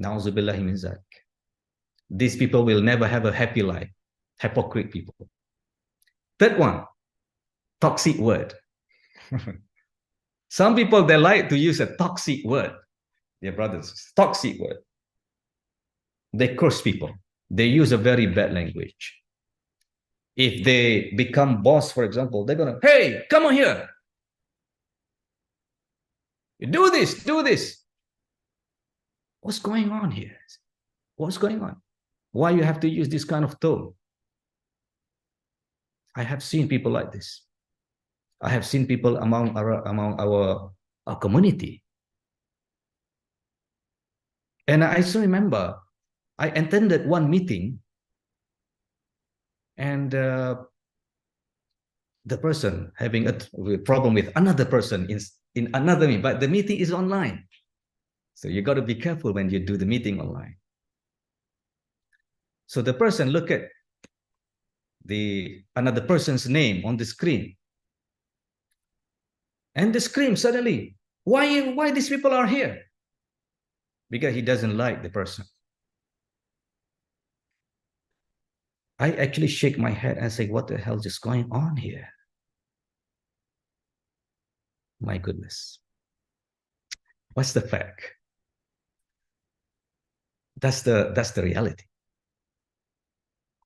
Na'udzubillahi min zalik. These people will never have a happy life. Hypocrite people. Third one, toxic word. Some people, they like to use a toxic word. Dear brothers, toxic word. They curse people. They use a very bad language. If they become boss, for example, they're going to, hey, come on here. Do this, do this. What's going on here? What's going on? Why you have to use this kind of tone? I have seen people like this. I have seen people among our community. And I still remember, I attended one meeting, and the person having a problem with another person in another meeting, but the meeting is online. So you got to be careful when you do the meeting online. So the person look at another person's name on the screen, And they scream suddenly, why these people are here? Because he doesn't like the person. I actually shake my head and say, what the hell is going on here? My goodness. What's the fact? That's the reality.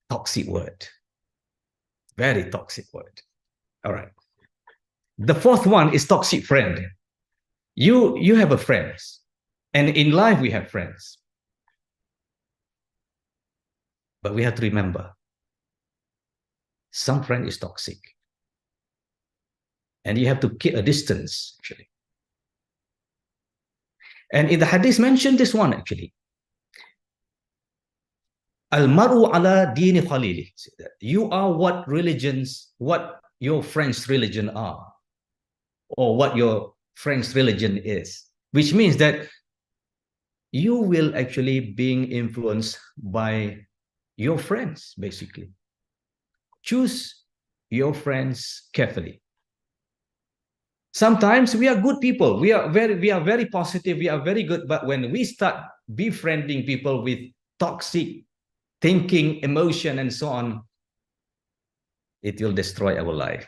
Toxic word. Very toxic word. All right. The fourth one is toxic friend. You have a friend. And in life, we have friends. But we have to remember, some friend is toxic. And you have to keep a distance, actually. And in the hadith mentioned this one, actually. Al-maru ala dini khalili. You are what your friend's religion are. Or what your friend's religion is. Which means that you will actually being influenced by your friends, basically. Choose your friends carefully. Sometimes we are good people. We are very positive. We are very good. But when we start befriending people with toxic thinking, emotion, and so on, it will destroy our life.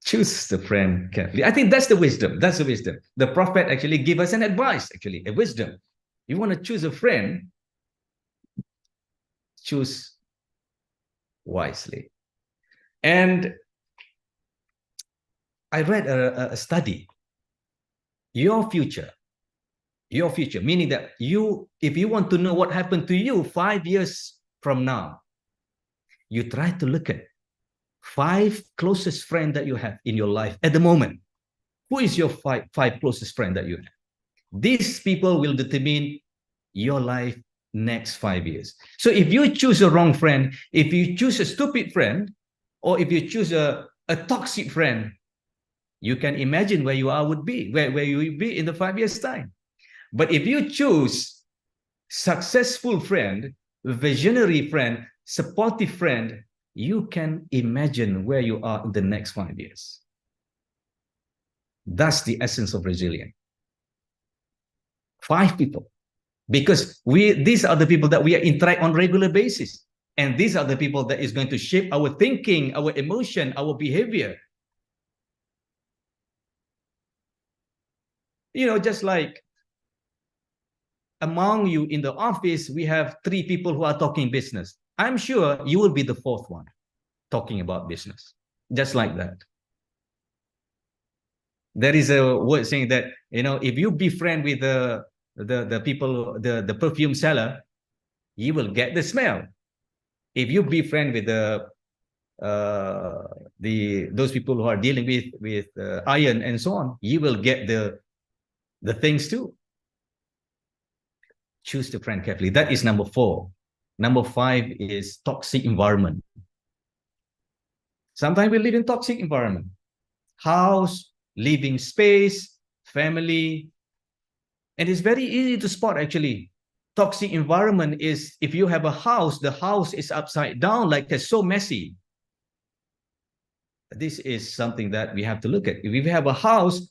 Choose the friend carefully. I think that's the wisdom. That's the wisdom. The Prophet actually gave us an advice, actually, a wisdom. You want to choose a friend, choose wisely. And I read a study. Your future, meaning that if you want to know what happened to you 5 years from now, you try to look at 5 closest friends that you have in your life at the moment. Who is your five closest friend that you have? These people will determine your life next 5 years. So if you choose a wrong friend, if you choose a stupid friend, or if you choose a toxic friend, you can imagine where you would be, where you will be in the 5 years' time. But if you choose successful friend, visionary friend, supportive friend, you can imagine where you are in the next 5 years. That's the essence of resilience. 5 people. Because these are the people that we interact on a regular basis. And these are the people that is going to shape our thinking, our emotion, our behavior. You know, just like among you in the office, we have 3 people who are talking business. I'm sure you will be the 4th one talking about business. Just like that. There is a word saying that, you know, if you befriend with the people, the perfume seller, you will get the smell. If you befriend with those people who are dealing with iron and so on, you will get the things too. Choose the friend carefully. That is number 4. Number 5 is toxic environment. Sometimes we live in toxic environment. House, living space, family. And it's very easy to spot, actually. Toxic environment is if you have a house, the house is upside down, like it's so messy. This is something that we have to look at. If we have a house,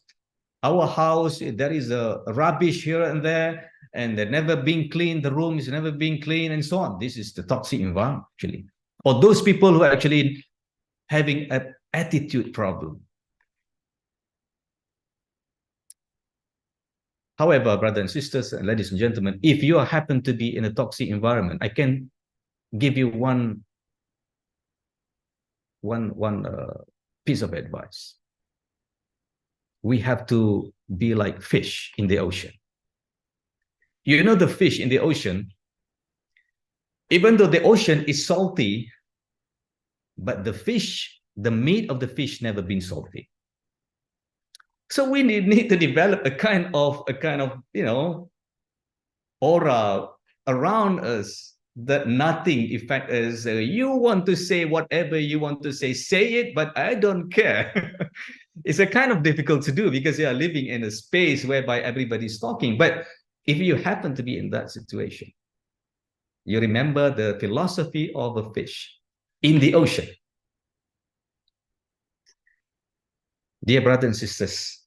our house, there is a rubbish here and there, and they're never being cleaned, the room is never being cleaned, and so on. This is the toxic environment, actually. Or those people who are actually having an attitude problem. However, brothers and sisters, and ladies and gentlemen, if you happen to be in a toxic environment, I can give you one piece of advice. We have to be like fish in the ocean. You know, the fish in the ocean, even though the ocean is salty, but the meat of the fish never been salty. So we need to develop a kind of, you know, aura around us that nothing affects us. You want to say whatever you want to say it, but I don't care. It's a kind of difficult to do because you are living in a space whereby everybody's talking. But if you happen to be in that situation, you remember the philosophy of a fish in the ocean. Dear brothers and sisters,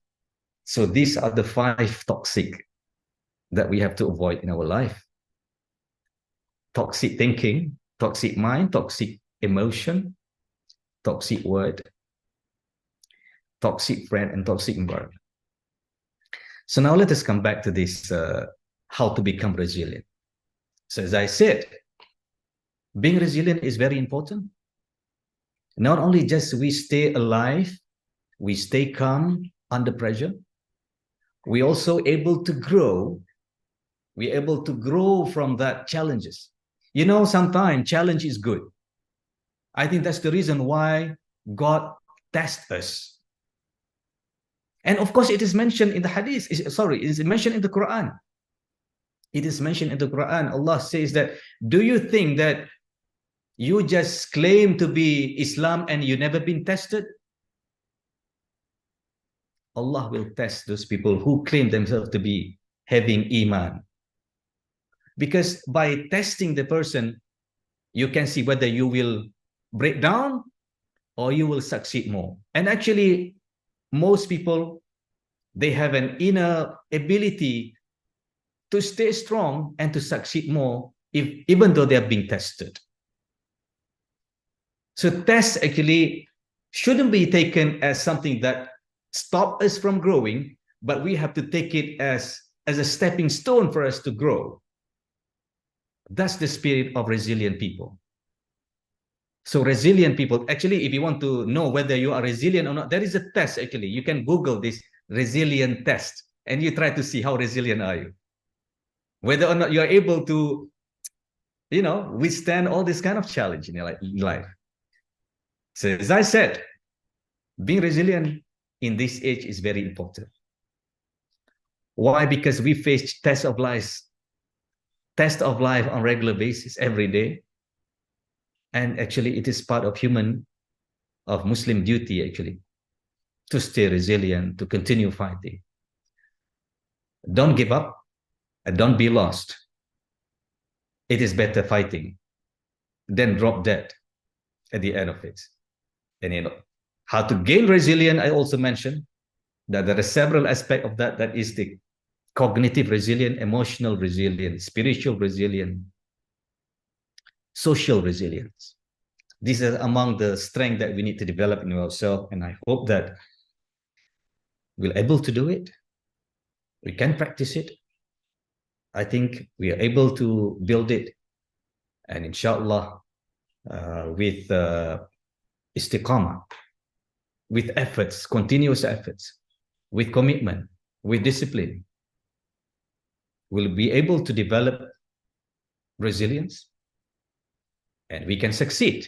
so these are the 5 toxic that we have to avoid in our life. Toxic thinking, toxic mind, toxic emotion, toxic word, toxic friend, and toxic environment. So now let us come back to this, how to become resilient. So as I said, being resilient is very important. Not only just we stay alive, we stay calm under pressure, we also able to grow. We're able to grow from that challenges. You know, sometimes challenge is good. I think that's the reason why God tests us. And of course, it is mentioned in the hadith. It is mentioned in the Quran. It is mentioned in the Quran. Allah says that, do you think that you just claim to be Islam and you never been tested? Allah will test those people who claim themselves to be having iman. Because by testing the person, you can see whether you will break down or you will succeed more. And actually, most people, they have an inner ability to stay strong and to succeed more, even though they are being tested. So tests actually shouldn't be taken as something that stops us from growing, but we have to take it as a stepping stone for us to grow. That's the spirit of resilient people. So resilient people, actually, if you want to know whether you are resilient or not, there is a test, actually. You can Google this resilient test, and you try to see how resilient are you. Whether or not you are able to, withstand all this kind of challenge in your life. So as I said, being resilient in this age is very important. Why? Because we face test of life on regular basis every day. And actually, it is part of Muslim duty, actually, to stay resilient, to continue fighting. Don't give up and don't be lost. It is better fighting than drop dead at the end of it. And how to gain resilience, I also mentioned that there are several aspects of that. That is the cognitive resilience, emotional resilience, spiritual resilience, social resilience. These are among the strengths that we need to develop in ourselves, and I hope that we're able to do it. We can practice it. I think we are able to build it, and inshallah, with istiqamah, with efforts, continuous efforts, with commitment, with discipline, we'll be able to develop resilience, and we can succeed.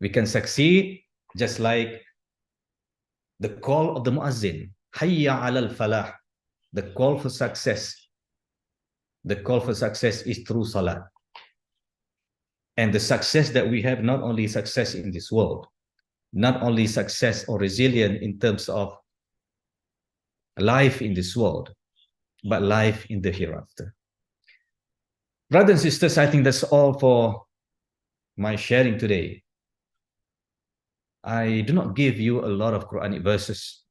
We can succeed just like the call of the muazzin, hayya ala al-falah, the call for success. The call for success is through salat. And the success that we have, not only success in this world, not only success or resilience in terms of life in this world, but life in the hereafter. Brothers and sisters, I think that's all for my sharing today. I do not give you a lot of Quranic verses.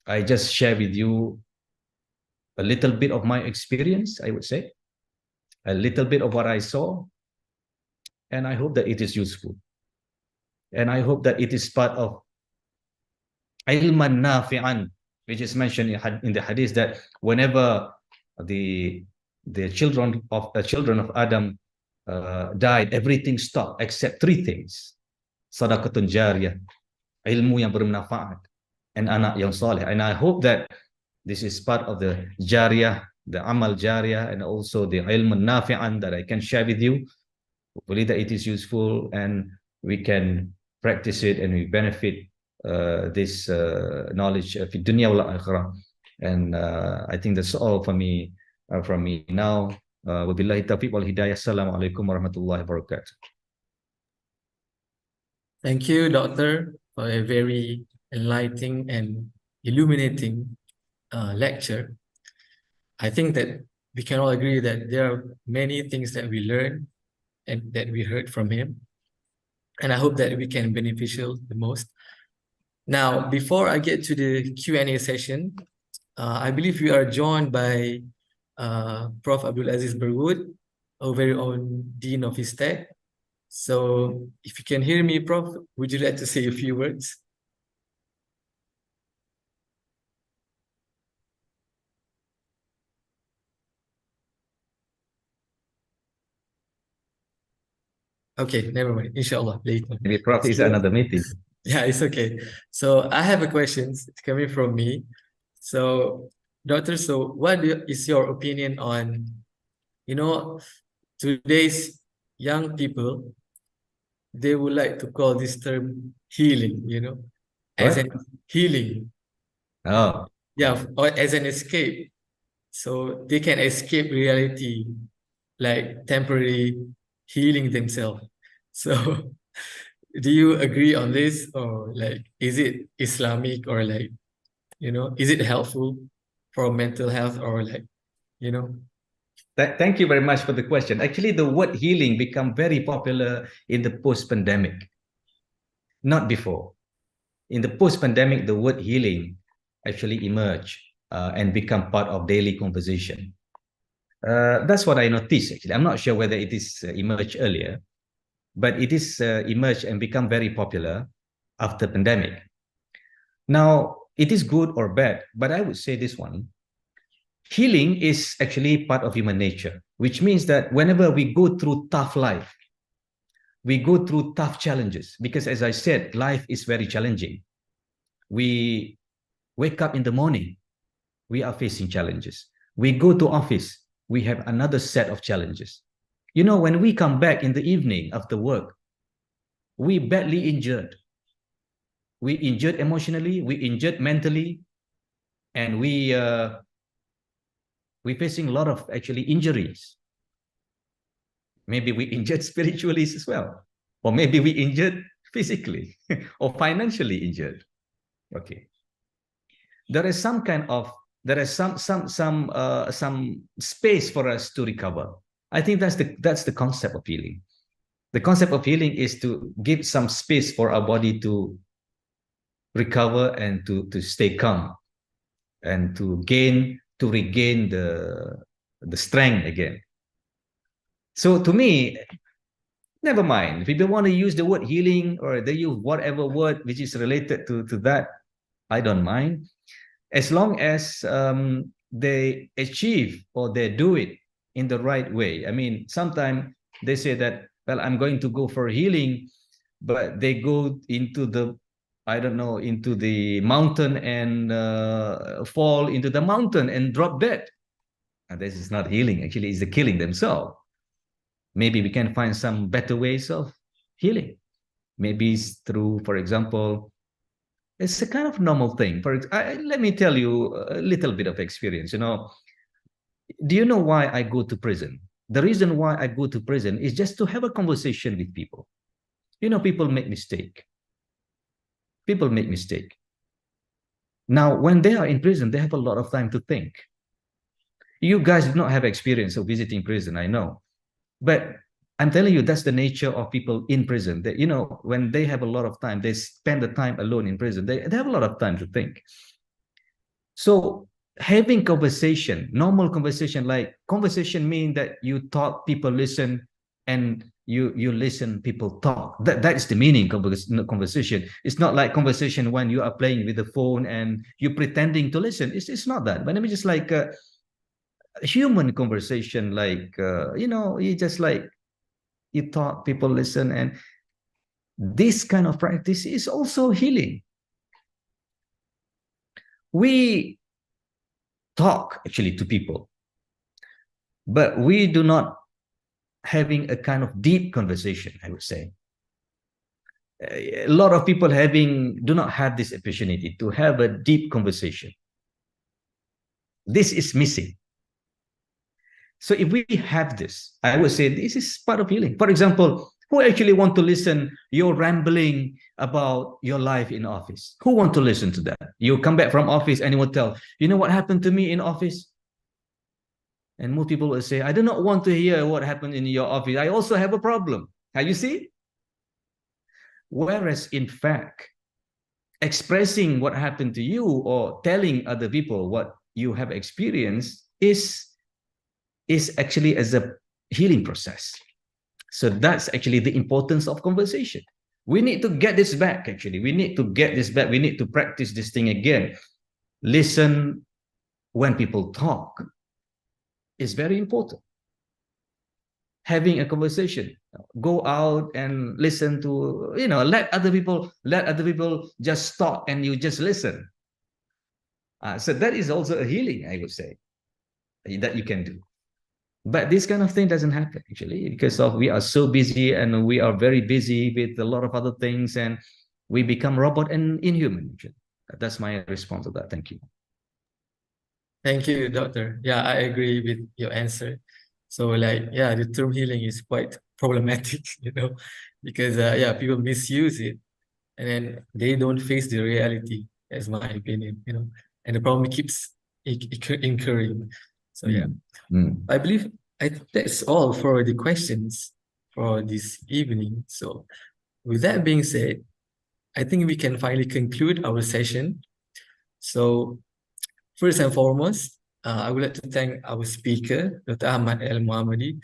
I just share with you a little bit of my experience, I would say, a little bit of what I saw, and I hope that it is useful. And I hope that it is part of ilman nafi'an, which is mentioned in the hadith, that whenever the children of Adam died, everything stopped except 3 things: sadaqatun jariyah, ilmu yang bermanfaat, and anak yang soleh. And I hope that this is part of the jariyah, the amal jariyah, and also the ilm nafi'an that I can share with you. Hopefully that it is useful and we can practice it and we benefit this knowledge of dunya wal akhirah. And I think that's all from me now. Wabillahi taufiq wal hidayah. Assalamualaikum warahmatullahi wabarakatuh. Thank you, Doctor, for a very enlightening and illuminating lecture. I think that we can all agree that there are many things that we learned and that we heard from him. And I hope that we can beneficial the most. Now, before I get to the Q&A session, I believe we are joined by Prof. Abdul Aziz Berwood, our very own Dean of Istac. So if you can hear me, Prof, would you like to say a few words? Okay, never mind. Inshallah, later. Maybe Prof is So, another meeting. yeah, it's okay. So I have a question. It's coming from me. So, Doctor, so is your opinion on, today's young people, they would like to call this term healing, as What? an healing, Oh, yeah, or as an escape. So they can escape reality, like temporary healing themselves. So do you agree on this, or like, is it Islamic, or like, is it helpful for mental health, or like, you know? thank you very much for the question. Actually, the word healing become very popular in the post-pandemic, not before. In the post-pandemic, the word healing actually emerged and become part of daily conversation. That's what I noticed, actually. I'm not sure whether it is emerged earlier, but it is emerged and become very popular after pandemic. Now, it is good or bad, but I would say this one. Healing is actually part of human nature, which means that whenever we go through tough life, we go through tough challenges, because as I said, life is very challenging. We wake up in the morning, we are facing challenges. We go to office, we have another set of challenges. When we come back in the evening after work, we badly injured. We injured emotionally, we injured mentally, and we're facing a lot of actually injuries. Maybe we injured spiritually as well, or maybe we injured physically or financially injured. Okay, there is some space for us to recover. I think that's the concept of healing. The concept of healing is to give some space for our body to recover and to stay calm and to regain the strength again. So to me, never mind. If people want to use the word healing, or they use whatever word which is related to that, I don't mind. As long as they achieve or they do it in the right way. I mean, sometimes they say that, well, I'm going to go for healing, but they go into the, I don't know, into the mountain and fall into the mountain and drop dead. And this is not healing. Actually, it's the killing themselves. Maybe we can find some better ways of healing. Maybe it's through, for example, it's a kind of normal thing. Let me tell you a little bit of experience. Do you know why I go to prison? The reason why I go to prison is just to have a conversation with people. People make mistake. People make mistake. Now, when they are in prison, they have a lot of time to think. You guys do not have experience of visiting prison, I know. But I'm telling you, that's the nature of people in prison. That, when they have a lot of time, they spend the time alone in prison. They have a lot of time to think. So having conversation, normal conversation, like conversation mean that you talk, people listen, and you listen, people talk. That is the meaning of conversation. It's not like conversation when you are playing with the phone and you're pretending to listen. It's not that. But I mean, just like a human conversation, like you just like you talk, people listen, and this kind of practice is also healing. We talk actually to people, but we do not having a kind of deep conversation, I would say. A lot of people do not have this opportunity to have a deep conversation. This is missing. So if we have this, I would say this is part of healing. For example, who actually want to listen you're rambling about your life in office? Who want to listen to that? You come back from office and you will tell, you know what happened to me in office? And most people will say, I do not want to hear what happened in your office. I also have a problem. You see? Whereas in fact, expressing what happened to you or telling other people what you have experienced is actually as a healing process. So that's actually the importance of conversation. We need to get this back, actually. We need to get this back. We need to practice this thing again. Listen when people talk is very important. Having a conversation, go out and listen to, let other people just talk and you just listen. So that is also a healing, I would say, that you can do. But this kind of thing doesn't happen, actually, because we are so busy and we are very busy with a lot of other things, and we become robot and inhuman. Actually. That's my response to that. Thank you. Thank you, doctor. Yeah, I agree with your answer. So like, yeah, the term healing is quite problematic, because yeah, people misuse it and then they don't face the reality, as my opinion, and the problem keeps incurring. So yeah, I believe that's all for the questions for this evening. So with that being said, I think we can finally conclude our session. So first and foremost, I would like to thank our speaker, Dr. Ahmad El-Muhammady,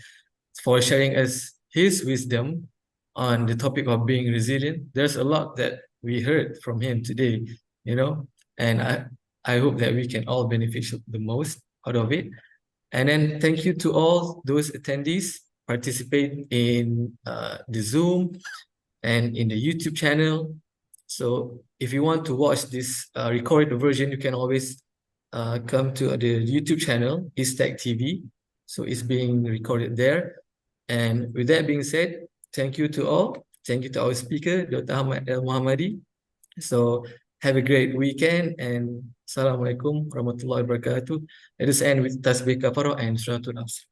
for sharing us his wisdom on the topic of being resilient. There's a lot that we heard from him today, and I hope that we can all benefit the most out of it. And then thank you to all those attendees participating in the Zoom and in the YouTube channel. So if you want to watch this recorded version, you can always come to the YouTube channel, Istac TV. So it's being recorded there. And with that being said, thank you to all. Thank you to our speaker, Dr. Ahmad El-Muhammady. So have a great weekend and Assalamualaikum warahmatullahi wabarakatuh. Let us end with Tasbih Kafarah and Suratul Asr.